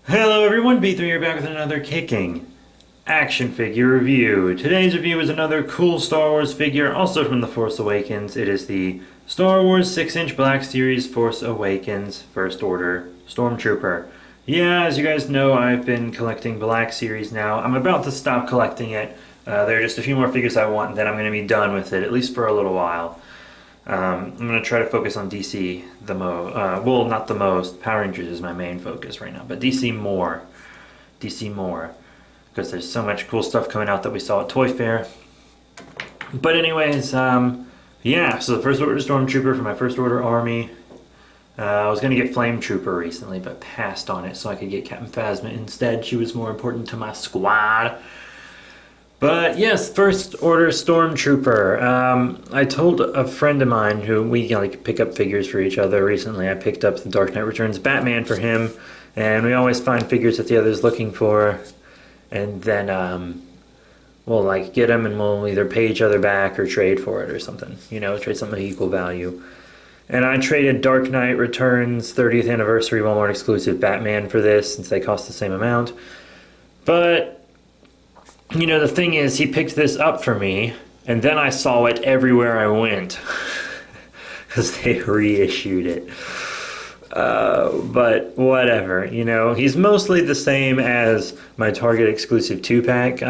Hello everyone, B3 here back with another kicking action figure review. Today's review is another cool Star Wars figure, also from The Force Awakens. It is the Star Wars 6-inch Black Series Force Awakens First Order Stormtrooper. Yeah, as you guys know, I've been collecting Black Series now. I'm about to stop collecting it. There are just a few more figures I want, and then I'm going to be done with it, at least for a little while. I'm going to try to focus on DC the most. Well, not the most. Power Rangers is my main focus right now, but DC more. DC more. Because there's so much cool stuff coming out that we saw at Toy Fair. But anyways, yeah, so the First Order Stormtrooper for my First Order Army. I was going to get Flame Trooper recently, but passed on it so I could get Captain Phasma instead. She was more important to my squad. But yes, First Order Stormtrooper. I told a friend of mine who we like pick up figures for each other recently. I picked up the Dark Knight Returns Batman for him, and we always find figures that the other's looking for, and then we'll like get them and we'll either pay each other back or trade for it or something. You know, trade something of equal value. And I traded Dark Knight Returns 30th Anniversary Walmart exclusive Batman for this since they cost the same amount. But you know, the thing is, he picked this up for me, and then I saw it everywhere I went. Because they reissued it. But whatever, you know. He's mostly the same as my Target exclusive 2-pack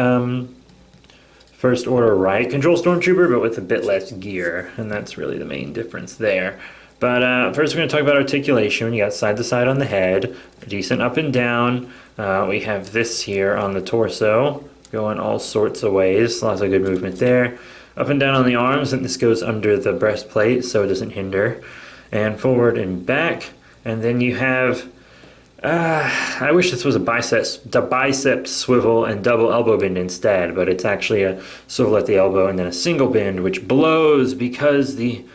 First Order Riot Control Stormtrooper, but with a bit less gear. And that's really the main difference there. But first we're going to talk about articulation. You got side to side on the head, decent up and down. We have this here on the torso, going all sorts of ways. Lots of good movement there. Up and down on the arms, and this goes under the breastplate so it doesn't hinder. And forward and back. And then you have, I wish this was a bicep swivel and double elbow bend instead, but it's actually a swivel at the elbow and then a single bend, which blows because the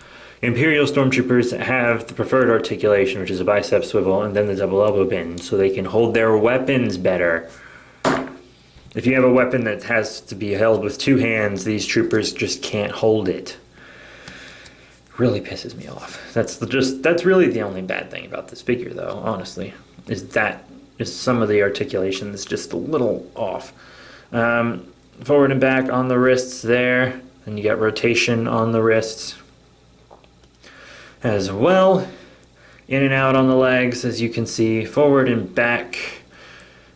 Imperial Stormtroopers have the preferred articulation, which is a bicep swivel and then the double elbow bend, so they can hold their weapons better. If you have a weapon that has to be held with two hands, these troopers just can't hold it. Really pisses me off. That's really the only bad thing about this figure, though, honestly, is some of the articulation that's just a little off. Forward and back on the wrists there, and you got rotation on the wrists as well. In and out on the legs, as you can see, forward and back,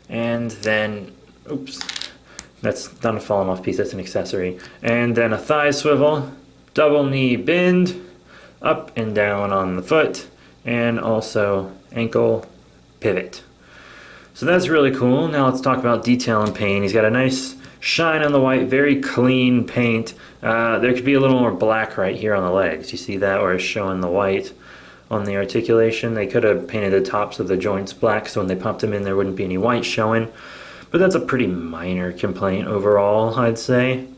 and then oops, that's not a fallen off piece, that's an accessory. And then a thigh swivel, double knee bend, up and down on the foot, and also ankle pivot. So that's really cool. Now let's talk about detail and paint. He's got a nice shine on the white, very clean paint. There could be a little more black right here on the legs. You see that where it's showing the white on the articulation? They could have painted the tops of the joints black so when they popped them in there wouldn't be any white showing. But that's a pretty minor complaint overall, I'd say.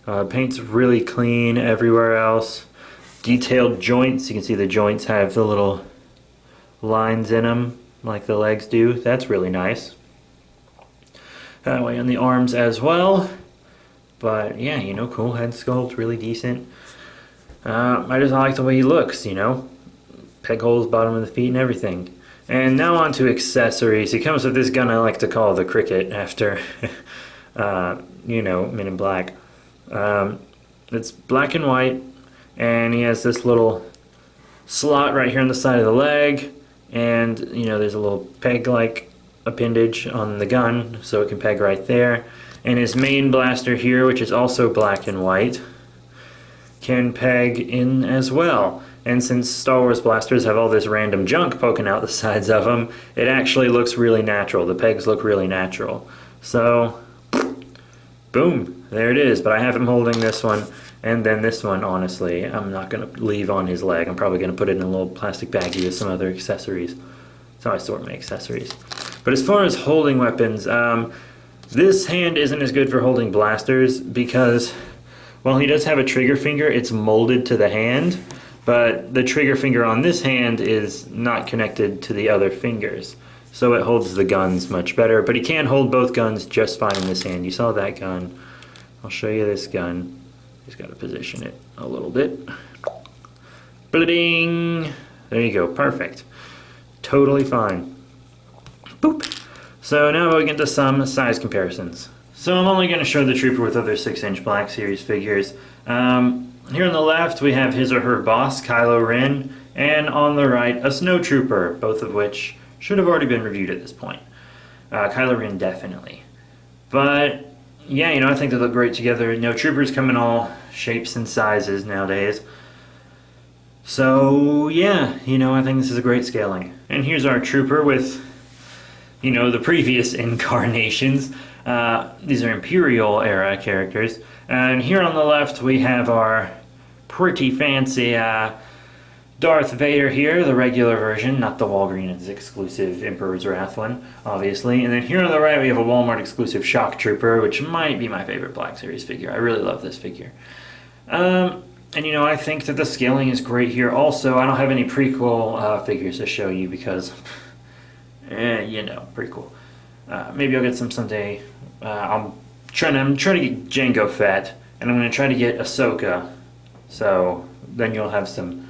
Paint's really clean everywhere else. Detailed joints. You can see the joints have the little lines in them like the legs do. That's really nice. That way on the arms as well. But yeah, you know, cool head sculpt, really decent. I just like the way he looks, you know. Peg holes, bottom of the feet and everything. And now on to accessories. He comes with this gun I like to call the Cricket after, you know, Men in Black. It's black and white, and he has this little slot right here on the side of the leg, and, you know, there's a little peg-like appendage on the gun, so it can peg right there. And his main blaster here, which is also black and white, can peg in as well. And since Star Wars blasters have all this random junk poking out the sides of them, it actually looks really natural. The pegs look really natural. So, boom, there it is. But I have him holding this one, and then this one, honestly, I'm not going to leave on his leg. I'm probably going to put it in a little plastic baggie with some other accessories. That's how I sort my accessories. But as far as holding weapons, this hand isn't as good for holding blasters because, while he does have a trigger finger, it's molded to the hand. But the trigger finger on this hand is not connected to the other fingers. So it holds the guns much better. But he can hold both guns just fine in this hand. You saw that gun. I'll show you this gun. Just got to position it a little bit. Bling! There you go. Perfect. Totally fine. Boop. So now we'll get into some size comparisons. So I'm only going to show the Trooper with other 6-inch Black Series figures. Here on the left we have his or her boss, Kylo Ren, and on the right a Snow Trooper, both of which should have already been reviewed at this point. Kylo Ren definitely. But yeah, I think they look great together. Troopers come in all shapes and sizes nowadays. So yeah, I think this is a great scaling. And here's our Trooper with, the previous incarnations. These are Imperial era characters. And here on the left we have our pretty fancy Darth Vader here, the regular version, not the Walgreens exclusive Emperor's Wrath one, obviously. And then here on the right we have a Walmart exclusive Shock Trooper, which might be my favorite Black Series figure. I really love this figure. And I think that the scaling is great here. Also, I don't have any prequel figures to show you because, prequel. Maybe I'll get some someday. I'm trying to get Jango Fett, and I'm going to try to get Ahsoka. So then you'll have some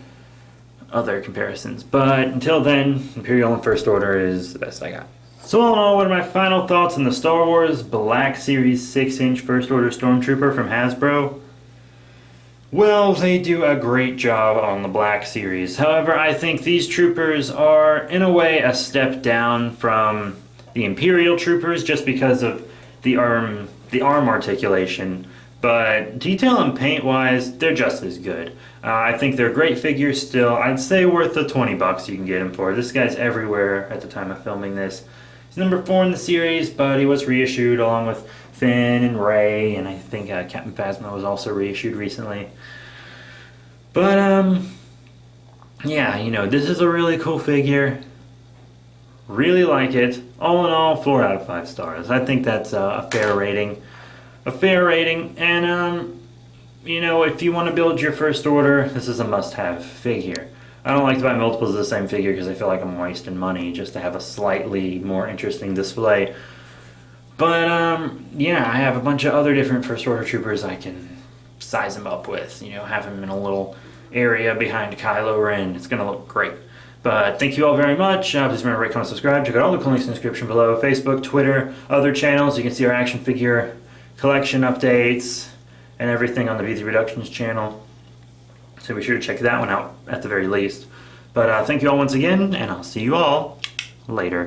other comparisons. But until then, Imperial and First Order is the best I got. So all in all, what are my final thoughts on the Star Wars Black Series 6-inch First Order Stormtrooper from Hasbro? Well, they do a great job on the Black Series. However, I think these troopers are, in a way, a step down from the Imperial troopers just because of the arm articulation. But detail and paint-wise, they're just as good. I think they're great figures still. I'd say worth the $20 you can get them for. This guy's everywhere at the time of filming this. He's number 4 in the series, but he was reissued along with Finn and Rey, and I think Captain Phasma was also reissued recently. But, yeah, this is a really cool figure. Really like it. All in all, 4 out of 5 stars. I think that's a fair rating. And, if you want to build your First Order, this is a must-have figure. I don't like to buy multiples of the same figure because I feel like I'm wasting money just to have a slightly more interesting display. But, yeah, I have a bunch of other different First Order troopers I can size them up with. Have them in a little area behind Kylo Ren. It's going to look great. But thank you all very much. Please remember to rate, comment, subscribe. Check out all the links in the description below. Facebook, Twitter, other channels. You can see our action figure collection updates and everything on the B3 Productions channel. So be sure to check that one out at the very least. But thank you all once again, and I'll see you all later.